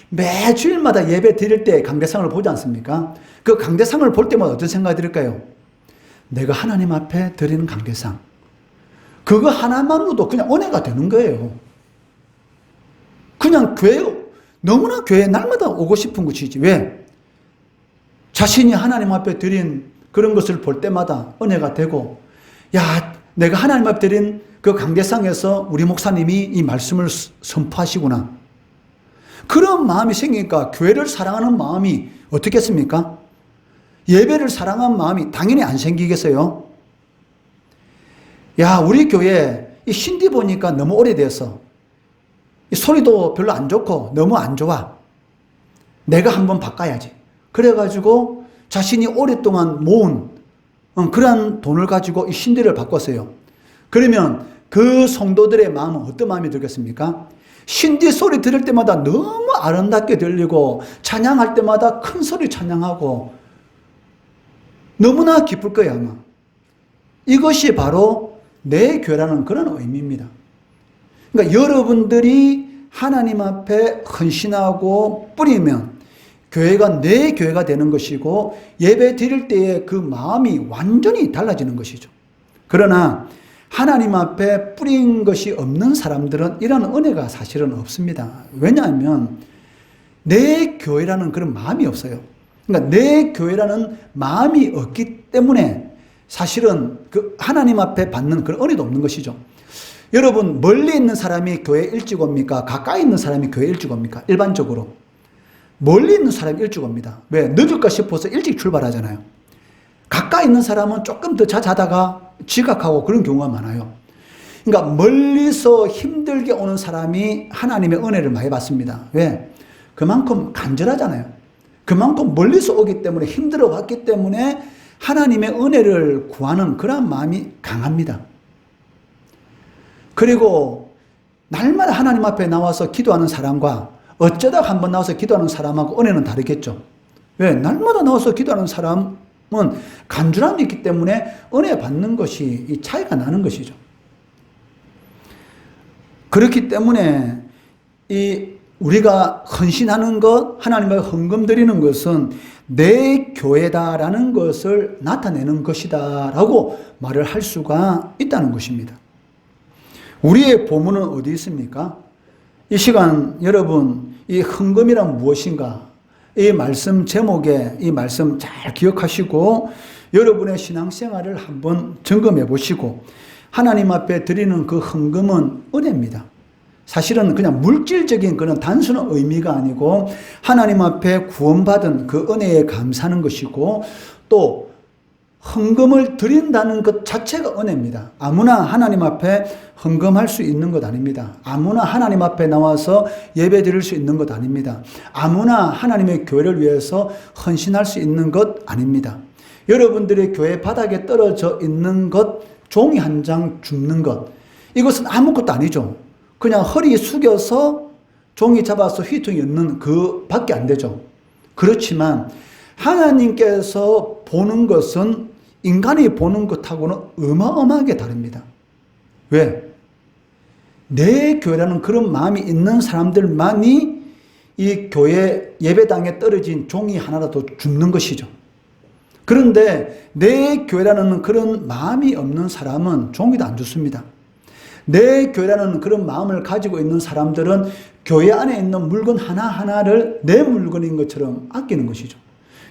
매 주일마다 예배 드릴 때 강대상을 보지 않습니까? 그 강대상을 볼 때마다 어떤 생각이 들을까요? 내가 하나님 앞에 드리는 강대상. 그거 하나만으로도 그냥 은혜가 되는 거예요. 그냥 너무나 교회에 날마다 오고 싶은 것이지. 왜? 자신이 하나님 앞에 드린 그런 것을 볼 때마다 은혜가 되고, 야, 내가 하나님 앞에 드린 그 강대상에서 우리 목사님이 이 말씀을 선포하시구나. 그런 마음이 생기니까 교회를 사랑하는 마음이 어떻겠습니까? 예배를 사랑하는 마음이 당연히 안 생기겠어요? 야, 우리 교회 이 신디 보니까 너무 오래돼서 이 소리도 별로 안 좋고 너무 안 좋아. 내가 한번 바꿔야지. 그래가지고 자신이 오랫동안 모은 그러한 돈을 가지고 이 신디를 바꿨어요. 그러면 그 성도들의 마음은 어떤 마음이 들겠습니까? 신디 소리 들을 때마다 너무 아름답게 들리고 찬양할 때마다 큰 소리 찬양하고 너무나 기쁠 거예요, 아마. 이것이 바로 내 교회라는 그런 의미입니다. 그러니까 여러분들이 하나님 앞에 헌신하고 뿌리면 교회가 내 교회가 되는 것이고 예배 드릴 때의 그 마음이 완전히 달라지는 것이죠. 그러나 하나님 앞에 뿌린 것이 없는 사람들은 이런 은혜가 사실은 없습니다. 왜냐하면 내 교회라는 그런 마음이 없어요. 그러니까 내 교회라는 마음이 없기 때문에 사실은 그 하나님 앞에 받는 그런 은혜도 없는 것이죠. 여러분, 멀리 있는 사람이 교회 일찍 옵니까? 가까이 있는 사람이 교회 일찍 옵니까? 일반적으로 멀리 있는 사람이 일찍 옵니다. 왜? 늦을까 싶어서 일찍 출발하잖아요. 가까이 있는 사람은 조금 더 자다가 지각하고 그런 경우가 많아요. 그러니까 멀리서 힘들게 오는 사람이 하나님의 은혜를 많이 받습니다. 왜? 그만큼 간절하잖아요. 그만큼 멀리서 오기 때문에 힘들어 왔기 때문에 하나님의 은혜를 구하는 그런 마음이 강합니다. 그리고 날마다 하나님 앞에 나와서 기도하는 사람과 어쩌다 한번 나와서 기도하는 사람하고 은혜는 다르겠죠. 왜? 날마다 나와서 기도하는 사람은 간절함이 있기 때문에 은혜 받는 것이 이 차이가 나는 것이죠. 그렇기 때문에 우리가 헌신하는 것, 하나님 앞에 헌금 드리는 것은 내 교회다라는 것을 나타내는 것이다라고 말을 할 수가 있다는 것입니다. 우리의 보문은 어디 있습니까? 이 시간 여러분, 이 헌금이란 무엇인가? 이 말씀 제목에 이 말씀 잘 기억하시고 여러분의 신앙생활을 한번 점검해 보시고 하나님 앞에 드리는 그 헌금은 은혜입니다. 사실은 그냥 물질적인 그런 단순한 의미가 아니고 하나님 앞에 구원받은 그 은혜에 감사하는 것이고 또 헌금을 드린다는 것 자체가 은혜입니다. 아무나 하나님 앞에 헌금할 수 있는 것 아닙니다. 아무나 하나님 앞에 나와서 예배 드릴 수 있는 것 아닙니다. 아무나 하나님의 교회를 위해서 헌신할 수 있는 것 아닙니다. 여러분들의 교회 바닥에 떨어져 있는 것, 종이 한 장 줍는 것, 이것은 아무것도 아니죠. 그냥 허리 숙여서 종이 잡아서 휘퉁이 엮는 그 밖에 안 되죠. 그렇지만 하나님께서 보는 것은 인간이 보는 것하고는 어마어마하게 다릅니다. 왜? 내 교회라는 그런 마음이 있는 사람들만이 이 교회 예배당에 떨어진 종이 하나라도 줍는 것이죠. 그런데 내 교회라는 그런 마음이 없는 사람은 종이도 안 줍습니다. 내 교회라는 그런 마음을 가지고 있는 사람들은 교회 안에 있는 물건 하나하나를 내 물건인 것처럼 아끼는 것이죠.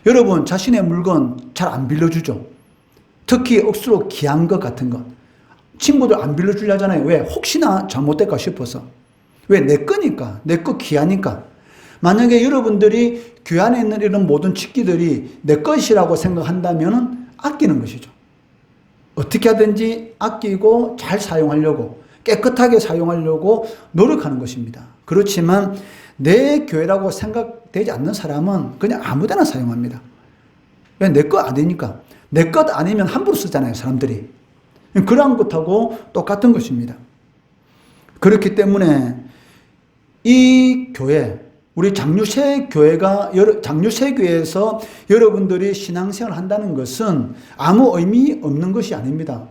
여러분, 자신의 물건 잘 안 빌려주죠. 특히 억수로 귀한 것 같은 것. 친구들 안 빌려주려 하잖아요. 왜? 혹시나 잘못될까 싶어서. 왜? 내 거니까. 내 거 귀하니까. 만약에 여러분들이 교회 안에 있는 이런 모든 chức 기들이 내 것이라고 생각한다면 아끼는 것이죠. 어떻게 하든지 아끼고 잘 사용하려고, 깨끗하게 사용하려고 노력하는 것입니다. 그렇지만 내 교회라고 생각되지 않는 사람은 그냥 아무데나 사용합니다. 왜? 내 거 아니니까. 내 것 아니면 함부로 쓰잖아요, 사람들이. 그러한 것하고 똑같은 것입니다. 그렇기 때문에 이 교회, 우리 장류새 교회가, 장류새 교회에서 여러분들이 신앙생활을 한다는 것은 아무 의미 없는 것이 아닙니다.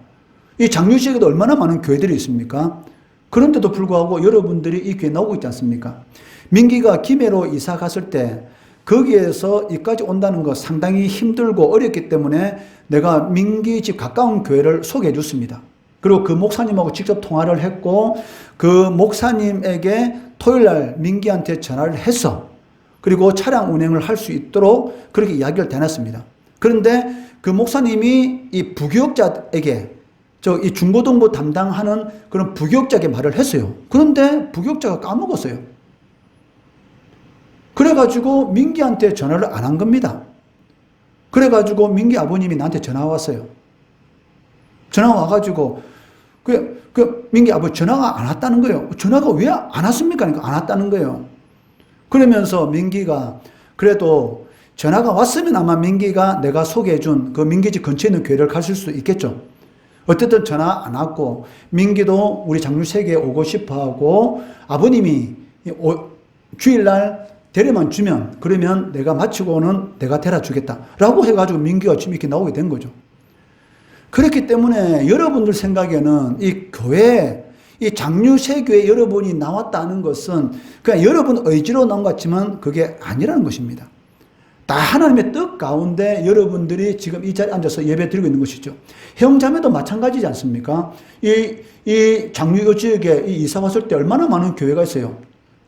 이 장류새에도 얼마나 많은 교회들이 있습니까? 그런데도 불구하고 여러분들이 이 교회에 나오고 있지 않습니까? 민기가 김해로 이사 갔을 때 거기에서 이까지 온다는 거 상당히 힘들고 어렵기 때문에 내가 민기 집 가까운 교회를 소개해 줬습니다. 그리고 그 목사님하고 직접 통화를 했고 그 목사님에게 토요일날 민기한테 전화를 해서 그리고 차량 운행을 할 수 있도록 그렇게 이야기를 대놨습니다. 그런데 그 목사님이 이 부교역자에게 이 중고등부 담당하는 그런 부교역자에게 말을 했어요. 그런데 부교역자가 까먹었어요. 그래가지고 민기한테 전화를 안 한 겁니다. 그래가지고 민기 아버님이 나한테 전화 왔어요. 전화 와가지고 민기 아버지 전화가 안 왔다는 거예요. 전화가 왜 안 왔습니까? 그러니까 안 왔다는 거예요. 그러면서 민기가 그래도 전화가 왔으면 아마 민기가 내가 소개해준 그 민기 집 근처에 있는 교회를 갔을 수 있겠죠. 어쨌든 전화 안 왔고 민기도 우리 장류세계에 오고 싶어하고 아버님이 주일날 데려만 주면 그러면 내가 마치고는 내가 데려주겠다 라고 해가지고 민기가 지금 이렇게 나오게 된 거죠. 그렇기 때문에 여러분들 생각에는 이 교회, 이 장류세교회 여러분이 나왔다는 것은 그냥 여러분 의지로 나온 것 같지만 그게 아니라는 것입니다. 다 하나님의 뜻 가운데 여러분들이 지금 이 자리에 앉아서 예배 드리고 있는 것이죠. 형제자매도 마찬가지지 않습니까? 이 장류 지역에 이사 왔을 때 얼마나 많은 교회가 있어요.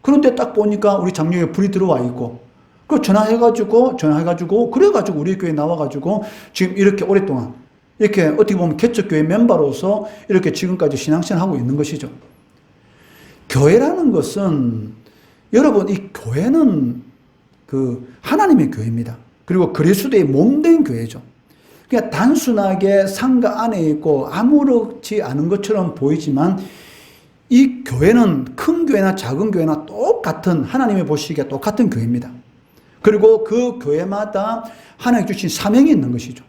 그런데 딱 보니까 우리 장류에 불이 들어와 있고, 그 전화해가지고, 그래가지고 우리 교회 나와가지고 지금 이렇게 오랫동안, 이렇게 어떻게 보면 개척교회 멤버로서 이렇게 지금까지 신앙생활 하고 있는 것이죠. 교회라는 것은, 여러분, 이 교회는 그 하나님의 교회입니다. 그리고 그리스도의 몸된 교회죠. 그냥 단순하게 상가 안에 있고 아무렇지 않은 것처럼 보이지만 이 교회는 큰 교회나 작은 교회나 똑같은, 하나님이 보시기에 똑같은 교회입니다. 그리고 그 교회마다 하나님 주신 사명이 있는 것이죠.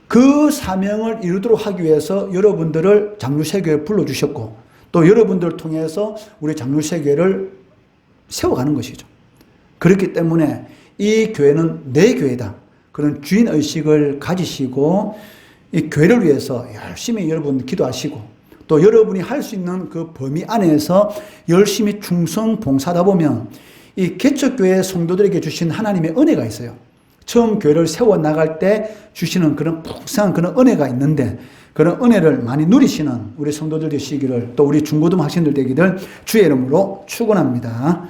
그 사명을 이루도록 하기 위해서 여러분들을 장류세교회에 불러주셨고, 또 여러분들을 통해서 우리 장류세교회를 세워가는 것이죠. 그렇기 때문에 이 교회는 내 교회다, 그런 주인의식을 가지시고 이 교회를 위해서 열심히 여러분 기도하시고, 또 여러분이 할 수 있는 그 범위 안에서 열심히 충성 봉사하다 보면 이 개척교회 성도들에게 주신 하나님의 은혜가 있어요. 처음 교회를 세워나갈 때 주시는 그런 풍성한 그런 은혜가 있는데, 그런 은혜를 많이 누리시는 우리 성도들 되시기를, 또 우리 중고등 학생들 되기를 주의 이름으로 축원합니다.